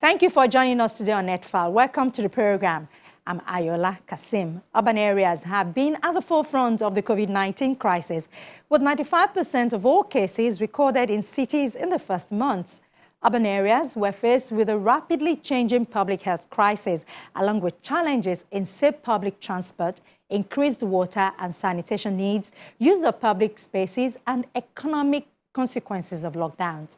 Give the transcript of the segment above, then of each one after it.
Thank you for joining us today on NetFile. Welcome to the program. I'm Ayola Kasim. Urban areas have been at the forefront of the COVID-19 crisis, with 95% of all cases recorded in cities in the first months. Urban areas were faced with a rapidly changing public health crisis, along with challenges in safe public transport, increased water and sanitation needs, use of public spaces, and economic consequences of lockdowns.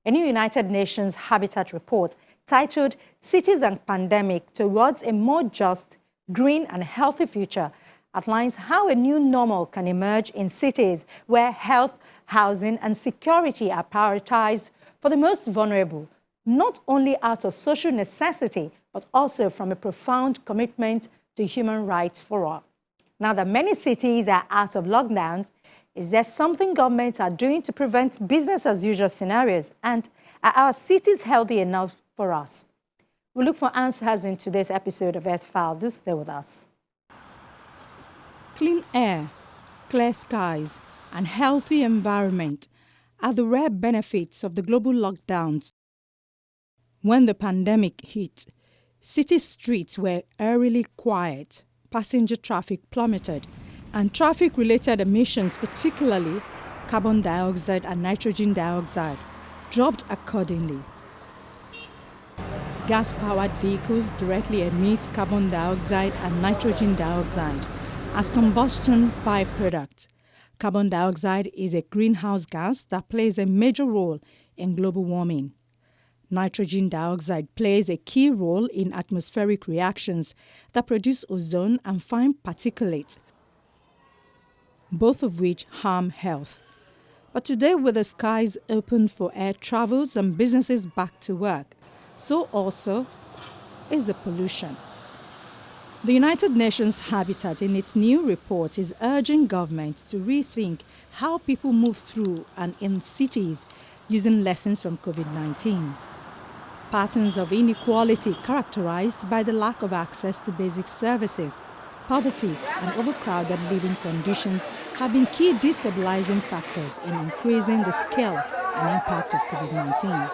A new United Nations Habitat report titled Cities and Pandemic Towards a More Just, Green and Healthy Future outlines how a new normal can emerge in cities where health, housing and security are prioritized for the most vulnerable, not only out of social necessity, but also from a profound commitment to human rights for all. Now that many cities are out of lockdowns, is there something governments are doing to prevent business as usual scenarios? And are our cities healthy enough for us? We'll look for answers in today's episode of NetFile. Do stay with us. Clean air, clear skies, and healthy environment are the rare benefits of the global lockdowns. When the pandemic hit, city streets were eerily quiet, passenger traffic plummeted, and traffic-related emissions, particularly carbon dioxide and nitrogen dioxide, dropped accordingly. Gas-powered vehicles directly emit carbon dioxide and nitrogen dioxide as combustion byproducts. Carbon dioxide is a greenhouse gas that plays a major role in global warming. Nitrogen dioxide plays a key role in atmospheric reactions that produce ozone and fine particulates, both of which harm health. But today, with the skies open for air travels and businesses back to work, so also is the pollution. The United Nations Habitat, in its new report, is urging governments to rethink how people move through and in cities using lessons from COVID-19. Patterns of inequality characterized by the lack of access to basic services, poverty and overcrowded living conditions have been key destabilizing factors in increasing the scale and impact of COVID-19.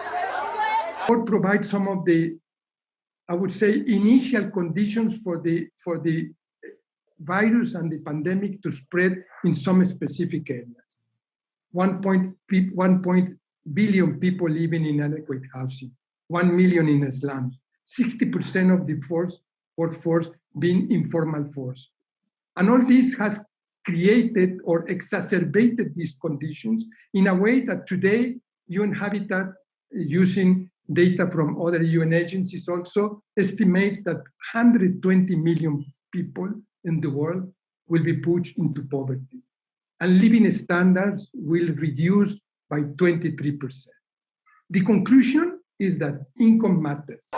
Or provide some of the, I would say, initial conditions for the virus and the pandemic to spread in some specific areas. 1 billion people living in inadequate housing, 1 million in slums, 60% of the workforce being informal force. And all this has created or exacerbated these conditions in a way that today UN Habitat, using data from other UN agencies, also estimates that 120 million people in the world will be pushed into poverty, and living standards will reduce by 23%. The conclusion is that income matters.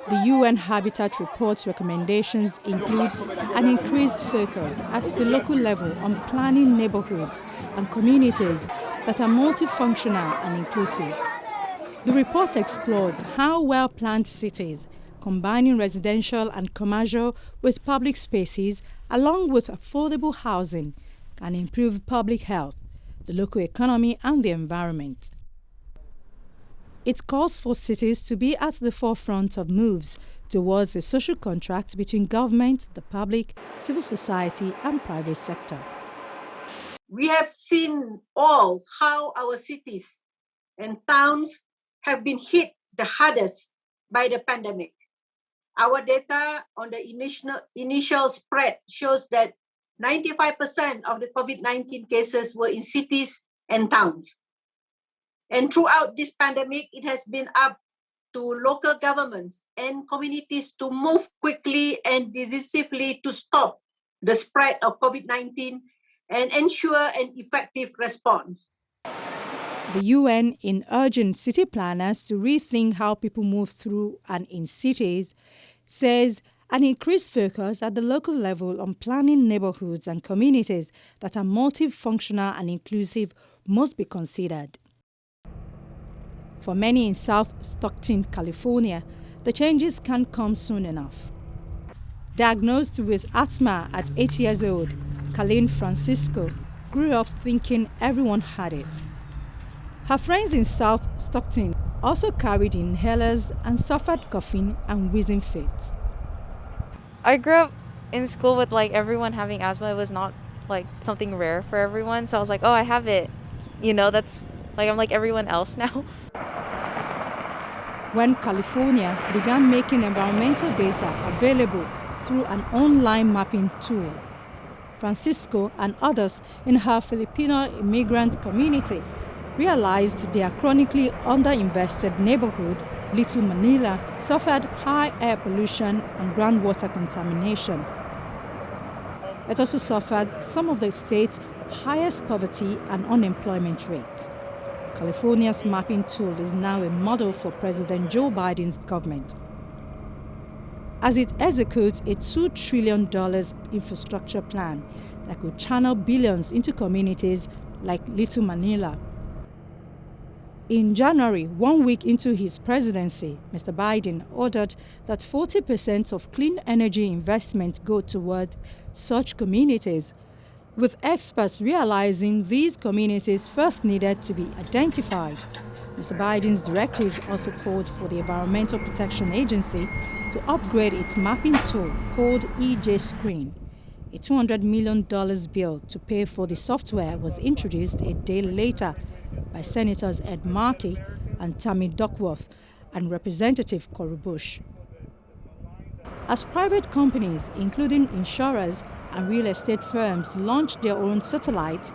The UN Habitat report's recommendations include an increased focus at the local level on planning neighborhoods and communities that are multifunctional and inclusive. The report explores how well-planned cities, combining residential and commercial with public spaces, along with affordable housing, can improve public health, the local economy and the environment. It calls for cities to be at the forefront of moves towards a social contract between government, the public, civil society and private sector. We have seen all how our cities and towns have been hit the hardest by the pandemic. Our data on the initial spread shows that 95% of the COVID-19 cases were in cities and towns. And throughout this pandemic, it has been up to local governments and communities to move quickly and decisively to stop the spread of COVID-19 and ensure an effective response. The UN, in urging city planners to rethink how people move through and in cities, says an increased focus at the local level on planning neighborhoods and communities that are multifunctional and inclusive must be considered. For many in South Stockton, California, the changes can't come soon enough. Diagnosed with asthma at 8 years old, Colleen Francisco grew up thinking everyone had it. Her friends in South Stockton also carried inhalers and suffered coughing and wheezing fits. I grew up in school with like everyone having asthma. It was not like something rare for everyone. So I was like, oh, I have it. You know, that's like I'm like everyone else now. When California began making environmental data available through an online mapping tool, Francisco and others in her Filipino immigrant community realized their chronically underinvested neighborhood, Little Manila, suffered high air pollution and groundwater contamination. It also suffered some of the state's highest poverty and unemployment rates. California's mapping tool is now a model for President Joe Biden's government, as it executes a $2 trillion infrastructure plan that could channel billions into communities like Little Manila. In January, 1 week into his presidency, Mr. Biden ordered that 40% of clean energy investment go toward such communities, with experts realizing these communities first needed to be identified. Mr. Biden's directives also called for the Environmental Protection Agency to upgrade its mapping tool called EJ Screen. A $200 million bill to pay for the software was introduced a day later by Senators Ed Markey and Tammy Duckworth and Representative Cory Bush. As private companies, including insurers and real estate firms, launch their own satellites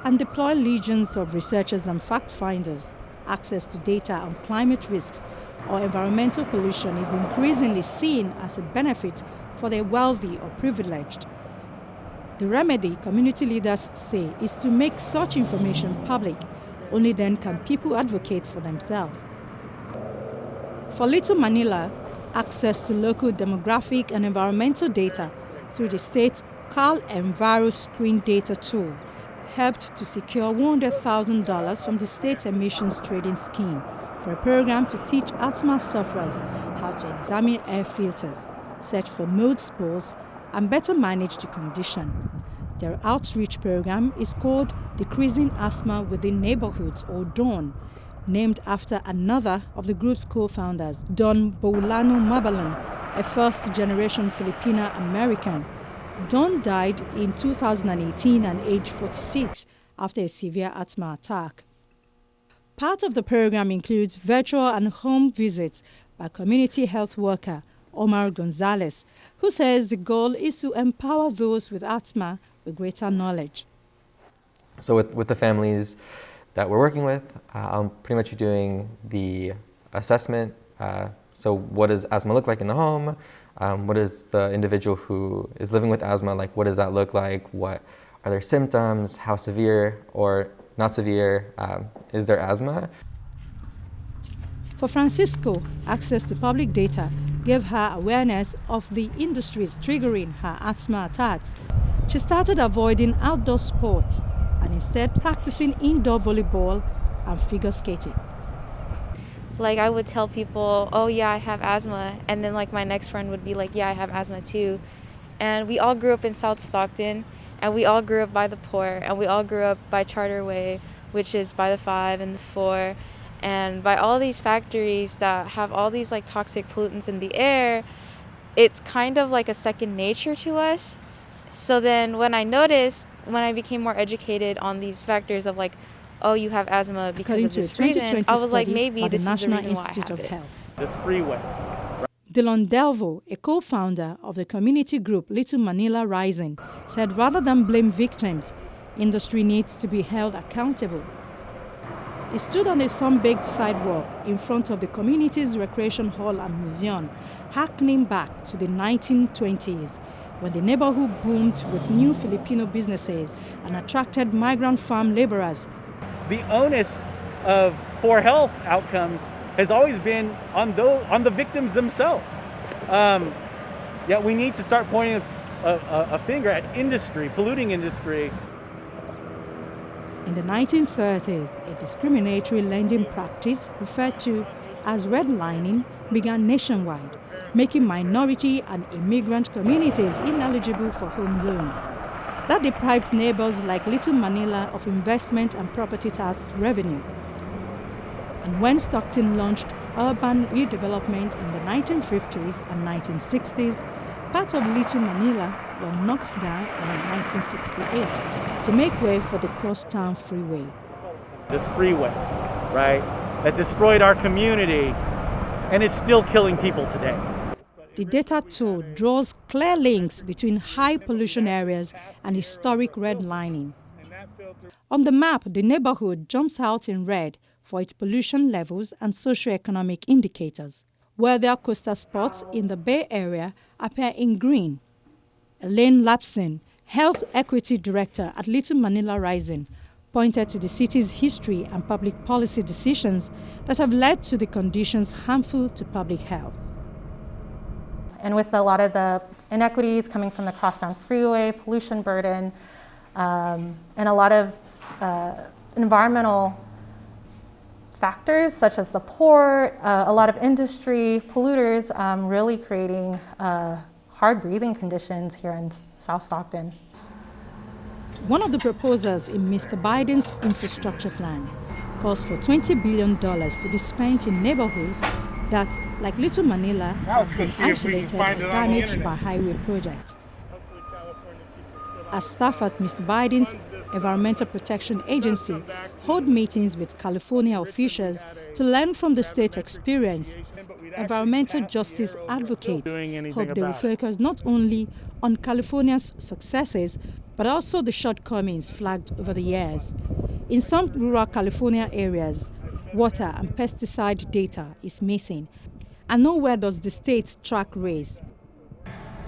and deploy legions of researchers and fact-finders, access to data on climate risks or environmental pollution is increasingly seen as a benefit for the wealthy or privileged. The remedy, community leaders say, is to make such information public. Only then can people advocate for themselves. For Little Manila, access to local demographic and environmental data through the state's Cal Enviro Screen data tool helped to secure $100,000 from the state's emissions trading scheme for a program to teach asthma sufferers how to examine air filters, search for mold spores, and better manage the condition. Their outreach program is called Decreasing Asthma Within Neighborhoods, or DAWN, named after another of the group's co-founders, Don Boulano Mabalon, a first-generation Filipino-American. Don died in 2018 at age 46 after a severe asthma attack. Part of the program includes virtual and home visits by community health worker Omar Gonzalez, who says the goal is to empower those with asthma with greater knowledge. So with the families that we're working with, I'm pretty much doing the assessment. So what does asthma look like in the home? What is the individual who is living with asthma, like what does that look like? What are their symptoms? How severe or not severe is their asthma? For Francisco, access to public data gave her awareness of the industries triggering her asthma attacks. She started avoiding outdoor sports and instead practicing indoor volleyball and figure skating. Like I would tell people, oh yeah, I have asthma. And then like my next friend would be like, yeah, I have asthma too. And we all grew up in South Stockton, and we all grew up by the port, and we all grew up by Charterway, which is by the 5 and the 4. And by all these factories that have all these like toxic pollutants in the air, it's kind of like a second nature to us. So then when I became more educated on these factors of like, oh, you have asthma because of this reason, I was like, maybe this is the reason why I have it. This freeway. Dylan Delvo, a co-founder of the community group Little Manila Rising, said rather than blame victims, industry needs to be held accountable. He stood on a sun-baked sidewalk in front of the community's recreation hall and museum, harkening back to the 1920s, when the neighborhood boomed with new Filipino businesses and attracted migrant farm laborers. The onus of poor health outcomes has always been on the victims themselves. Yet we need to start pointing a finger at industry, polluting industry. In the 1930s, a discriminatory lending practice referred to as redlining began nationwide, making minority and immigrant communities ineligible for home loans. That deprived neighbors like Little Manila of investment and property tax revenue. And when Stockton launched urban redevelopment in the 1950s and 1960s, part of Little Manila were knocked down in 1968 to make way for the Crosstown Freeway. This freeway, right, that destroyed our community and is still killing people today. The data tool draws clear links between high pollution areas and historic redlining. On the map, the neighborhood jumps out in red for its pollution levels and socioeconomic indicators, where their coastal spots in the Bay Area appear in green. Elaine Lapson, Health Equity Director at Little Manila Rising, pointed to the city's history and public policy decisions that have led to the conditions harmful to public health. And with a lot of the inequities coming from the Crosstown Freeway, pollution burden, and a lot of environmental factors such as the port, a lot of industry, polluters, really creating hard breathing conditions here in South Stockton. One of the proposals in Mr. Biden's infrastructure plan calls for $20 billion to be spent in neighborhoods that, like Little Manila, have been isolated and damaged by highway projects. As staff at Mr. Biden's Environmental Protection Agency hold meetings with California officials to learn from the state experience, environmental justice advocates hope they will focus not only on California's successes, but also the shortcomings flagged over the years. In some rural California areas, water and pesticide data is missing, and nowhere does the state track race.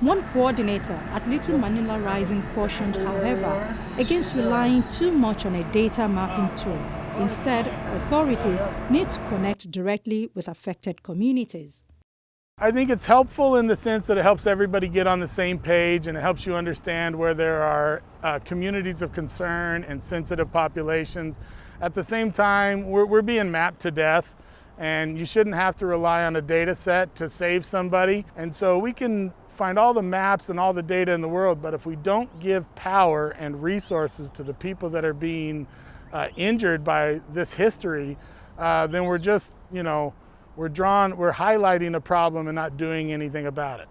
One coordinator at Little Manila Rising cautioned, however, against relying too much on a data mapping tool. Instead, authorities need to connect directly with affected communities. I think it's helpful in the sense that it helps everybody get on the same page, and it helps you understand where there are communities of concern and sensitive populations. At the same time, we're being mapped to death, and you shouldn't have to rely on a data set to save somebody. And so we can find all the maps and all the data in the world, but if we don't give power and resources to the people that are being injured by this history, then we're just, we're highlighting a problem and not doing anything about it.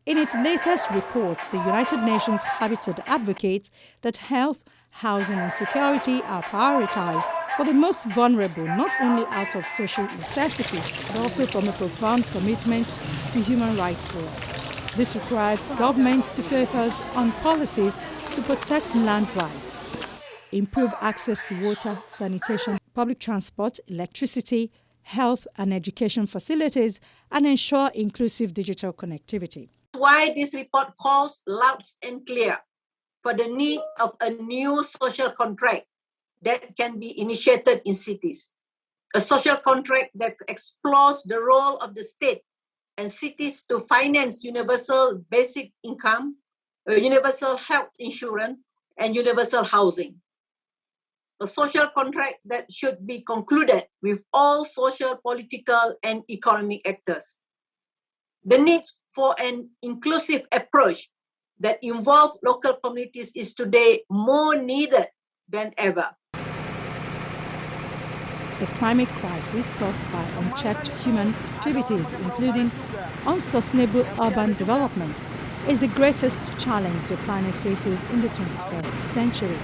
In its latest report, the United Nations Habitat advocates that health, housing and security are prioritized for the most vulnerable, not only out of social necessity, but also from a profound commitment to human rights for all. This requires government to focus on policies to protect land rights, improve access to water, sanitation, public transport, electricity, health and education facilities, and ensure inclusive digital connectivity. Why this report calls loud and clear for the need of a new social contract that can be initiated in cities. A social contract that explores the role of the state and cities to finance universal basic income, universal health insurance, and universal housing. A social contract that should be concluded with all social, political, and economic actors. The need for an inclusive approach that involves local communities is today more needed than ever. The climate crisis caused by unchecked human activities, including unsustainable urban development, is the greatest challenge the planet faces in the 21st century.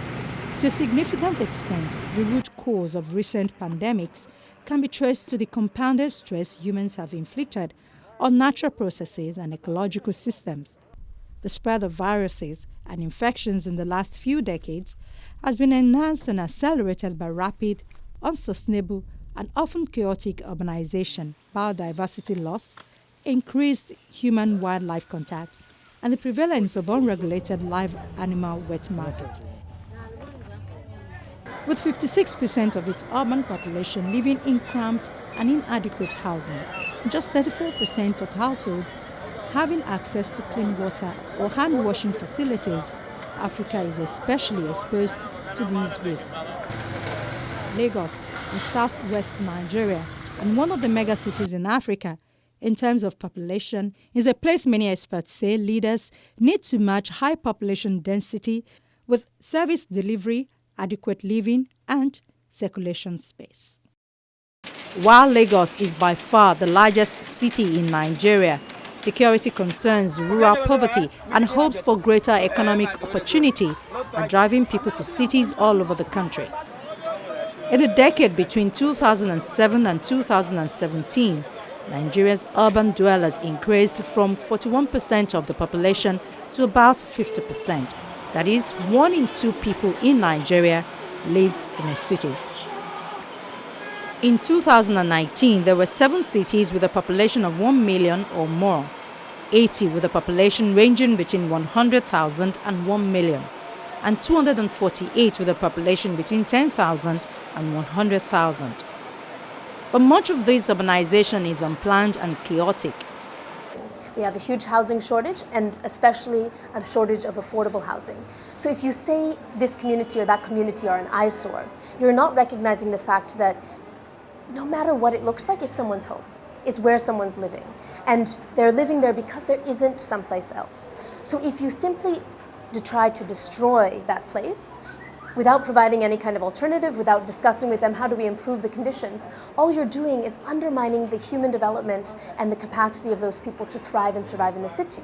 To a significant extent, the root cause of recent pandemics can be traced to the compounded stress humans have inflicted on natural processes and ecological systems. The spread of viruses and infections in the last few decades has been enhanced and accelerated by rapid, unsustainable, and often chaotic urbanization, biodiversity loss, increased human-wildlife contact, and the prevalence of unregulated live animal wet markets. With 56% of its urban population living in cramped and inadequate housing, and just 34% of households having access to clean water or hand-washing facilities, Africa is especially exposed to these risks. Lagos in southwest Nigeria and one of the megacities in Africa, in terms of population, is a place many experts say leaders need to match high population density with service delivery, adequate living, and circulation space. While Lagos is by far the largest city in Nigeria, security concerns, rural poverty, and hopes for greater economic opportunity are driving people to cities all over the country. In the decade between 2007 and 2017, Nigeria's urban dwellers increased from 41% of the population to about 50%. That is, 1 in 2 people in Nigeria lives in a city. In 2019, there were 7 cities with a population of 1 million or more, 80 with a population ranging between 100,000 and 1 million, and 248 with a population between 10,000 and 100,000. But much of this urbanization is unplanned and chaotic. We have a huge housing shortage, and especially a shortage of affordable housing. So if you say this community or that community are an eyesore, you're not recognizing the fact that no matter what it looks like, it's someone's home. It's where someone's living. And they're living there because there isn't someplace else. So if you simply try to destroy that place, without providing any kind of alternative, without discussing with them how do we improve the conditions, all you're doing is undermining the human development and the capacity of those people to thrive and survive in the city.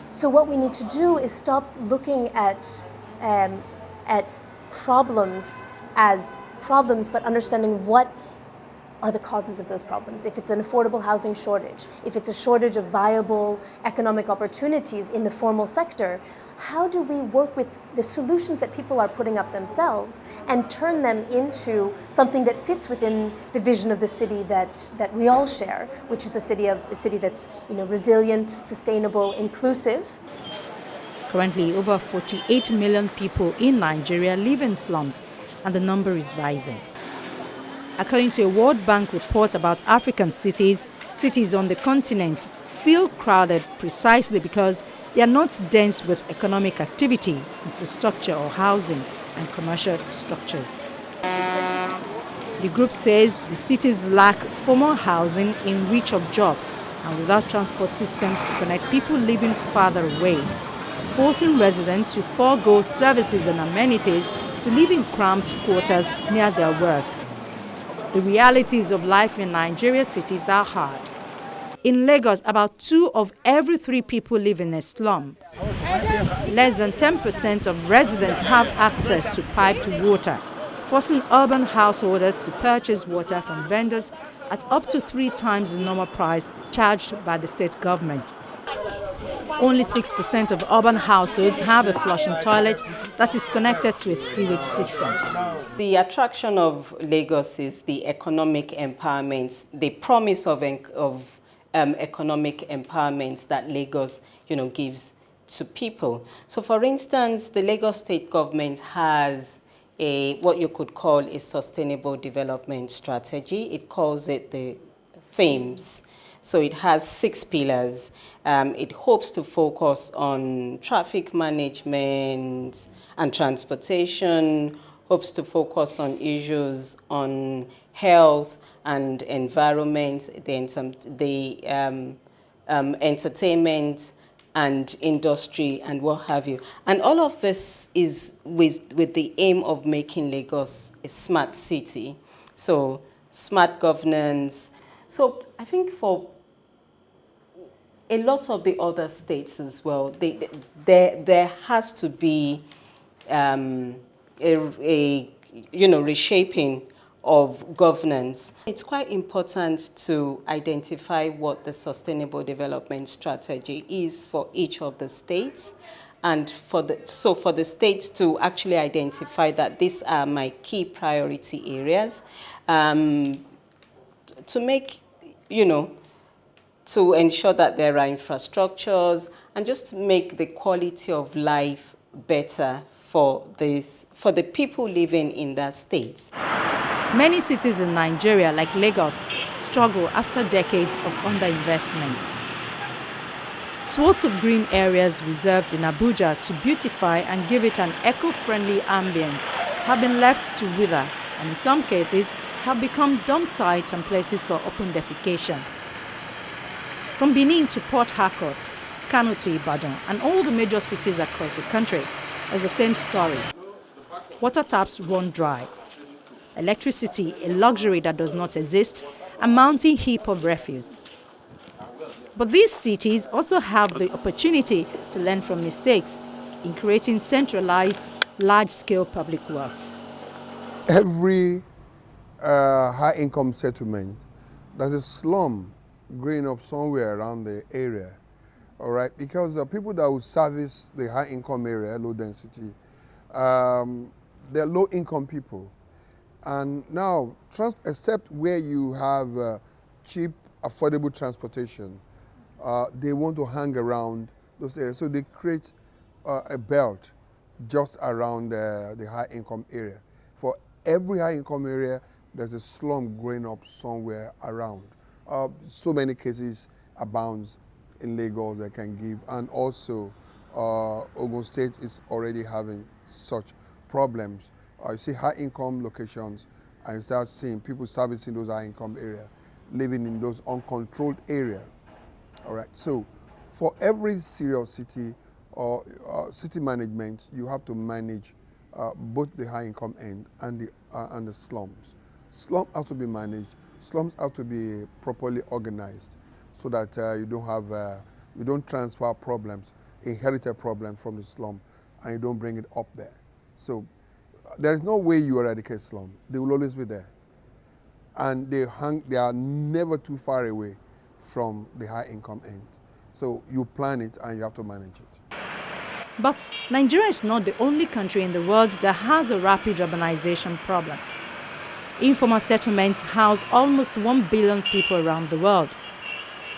So what we need to do is stop looking at problems as problems, but understanding what are the causes of those problems. If it's an affordable housing shortage, if it's a shortage of viable economic opportunities in the formal sector, how do we work with the solutions that people are putting up themselves and turn them into something that fits within the vision of the city that we all share, which is a city that's resilient, sustainable, inclusive. Currently, over 48 million people in Nigeria live in slums, and the number is rising. According to a World Bank report about African cities, cities on the continent feel crowded precisely because they are not dense with economic activity, infrastructure or housing and commercial structures. The group says the cities lack formal housing in reach of jobs and without transport systems to connect people living farther away, forcing residents to forego services and amenities to live in cramped quarters near their work. The realities of life in Nigeria's cities are hard. In Lagos, about 2 of every 3 people live in a slum. Less than 10% of residents have access to piped water, forcing urban householders to purchase water from vendors at up to 3 times the normal price charged by the state government. Only 6% of urban households have a flushing toilet that is connected to a sewage system. The attraction of Lagos is the economic empowerment, the promise of economic empowerment that Lagos, gives to people. So, for instance, the Lagos state government has what you could call a sustainable development strategy. It calls it the themes. So it has 6 pillars. It hopes to focus on traffic management and transportation, hopes to focus on issues on health and environment, the entertainment and industry and what have you. And all of this is with the aim of making Lagos a smart city. So smart governance. So I think for a lot of the other states as well, there has to be a reshaping of governance. It's quite important to identify what the sustainable development strategy is for each of the states, and for the states to actually identify that these are my key priority areas, to make, to ensure that there are infrastructures and just make the quality of life better for the people living in that state. Many cities in Nigeria, like Lagos, struggle after decades of underinvestment. Swaths of green areas reserved in Abuja to beautify and give it an eco-friendly ambience have been left to wither, and in some cases have become dump sites and places for open defecation. From Benin to Port Harcourt, Kano to Ibadan, and all the major cities across the country, is the same story. Water taps run dry. electricity a luxury that does not exist, a mounting heap of refuse. But these cities also have the opportunity to learn from mistakes in creating centralized, large-scale public works. Every high-income settlement, there's a slum growing up somewhere around the area, all right? Because the people that will service the high-income area, low density, they're low-income people. And now, except where you have cheap, affordable transportation, they want to hang around those areas. So they create a belt just around the high-income area. For every high-income area, there's a slum growing up somewhere around. So many cases abounds in Lagos that can give, and also Ogun State is already having such problems. You see high-income locations, and you start seeing people servicing those high-income areas, living in those uncontrolled areas. All right. So, for every serious city or city management, you have to manage both the high-income end and the slums. Slums have to be managed. Slums have to be properly organized, so that you don't transfer problems, inherited problems from the slum, and you don't bring it up there. So there is no way you eradicate slum. They will always be there, and they are never too far away from the high-income end. So you plan it and you have to manage it. But Nigeria is not the only country in the world that has a rapid urbanization problem. Informal settlements house almost 1 billion people around the world.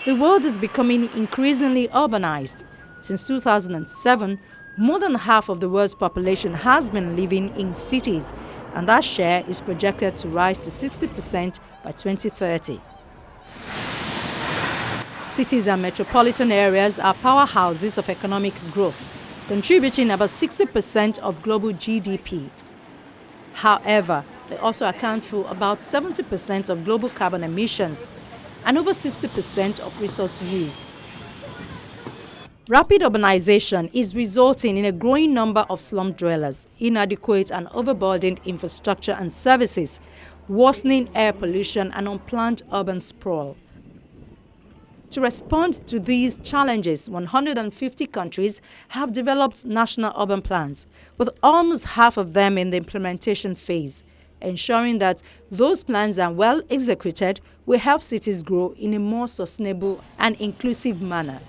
The world is becoming increasingly urbanized. Since 2007, more than half of the world's population has been living in cities, and that share is projected to rise to 60% by 2030. Cities and metropolitan areas are powerhouses of economic growth, contributing about 60% of global GDP. However, they also account for about 70% of global carbon emissions and over 60% of resource use. Rapid urbanization is resulting in a growing number of slum dwellers, inadequate and overburdened infrastructure and services, worsening air pollution and unplanned urban sprawl. To respond to these challenges, 150 countries have developed national urban plans, with almost half of them in the implementation phase, ensuring that those plans are well executed will help cities grow in a more sustainable and inclusive manner.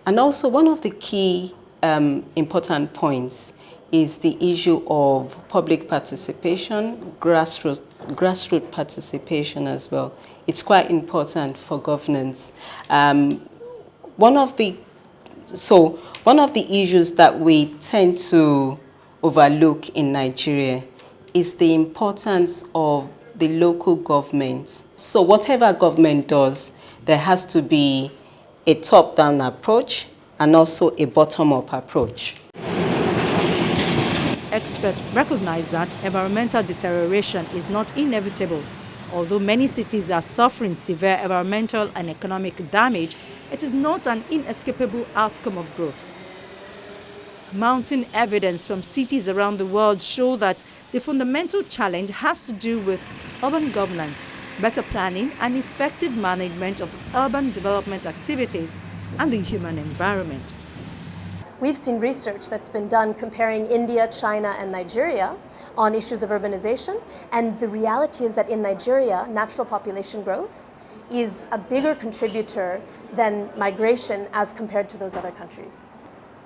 And also one of the key important points is the issue of public participation, grassroots participation as well. It's quite important for governance. One of the issues that we tend to overlook in Nigeria is the importance of the local government. So whatever government does, there has to be a top-down approach and also a bottom-up approach. Experts recognize that environmental deterioration is not inevitable. Although many cities are suffering severe environmental and economic damage, it is not an inescapable outcome of growth. Mounting evidence from cities around the world show that the fundamental challenge has to do with urban governance, better planning and effective management of urban development activities and the human environment. We've seen research that's been done comparing India, China, and Nigeria on issues of urbanization, and the reality is that in Nigeria, natural population growth is a bigger contributor than migration as compared to those other countries.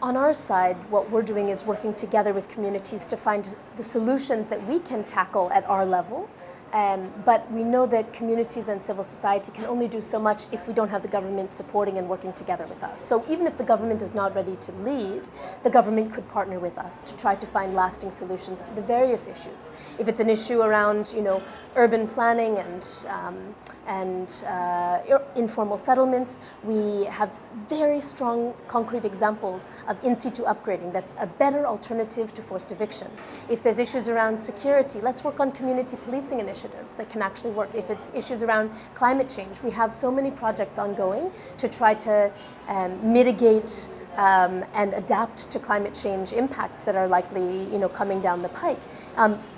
On our side, what we're doing is working together with communities to find the solutions that we can tackle at our level. But we know that communities and civil society can only do so much if we don't have the government supporting and working together with us. So even if the government is not ready to lead, the government could partner with us to try to find lasting solutions to the various issues. If it's an issue around, urban planning and informal settlements, we have very strong concrete examples of in situ upgrading that's a better alternative to forced eviction. If there's issues around security, let's work on community policing initiatives that can actually work. If it's issues around climate change, we have so many projects ongoing to try to mitigate and adapt to climate change impacts that are likely, coming down the pike.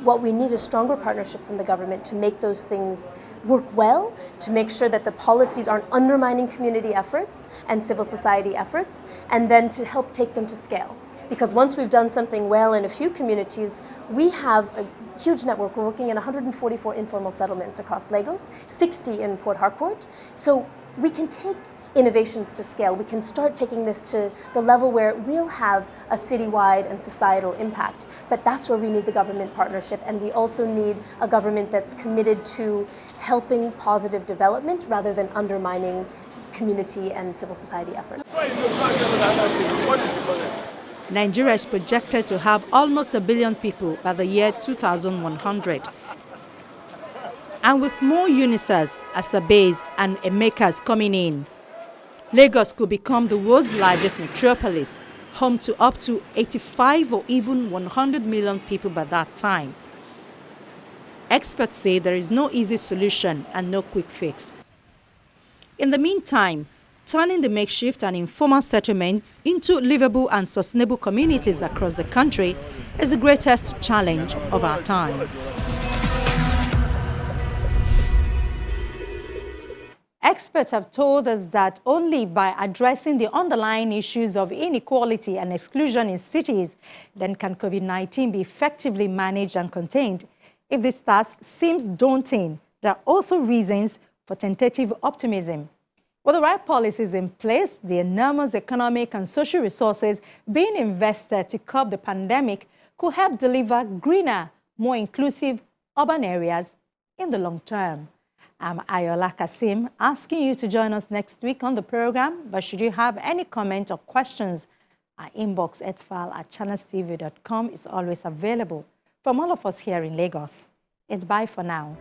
What we need is stronger partnership from the government to make those things work well, to make sure that the policies aren't undermining community efforts and civil society efforts, and then to help take them to scale. Because once we've done something well in a few communities, we have a huge network. We're working in 144 informal settlements across Lagos, 60 in Port Harcourt. So we can take innovations to scale. We can start taking this to the level where we'll have a citywide and societal impact. But that's where we need the government partnership, and we also need a government that's committed to helping positive development rather than undermining community and civil society efforts. Nigeria is projected to have almost 1 billion people by the year 2100. And with more UNISAs, Asabes and Emekas coming in, Lagos could become the world's largest metropolis, home to up to 85 or even 100 million people by that time. Experts say there is no easy solution and no quick fix. In the meantime, turning the makeshift and informal settlements into livable and sustainable communities across the country is the greatest challenge of our time. Experts have told us that only by addressing the underlying issues of inequality and exclusion in cities, then can COVID-19 be effectively managed and contained. If this task seems daunting, there are also reasons for tentative optimism. With the right policies in place, the enormous economic and social resources being invested to curb the pandemic could help deliver greener, more inclusive urban areas in the long term. I'm Ayola Kasim, asking you to join us next week on the program. But should you have any comment or questions, our inbox edfile@channelstv.com is always available. From all of us here in Lagos, it's bye for now.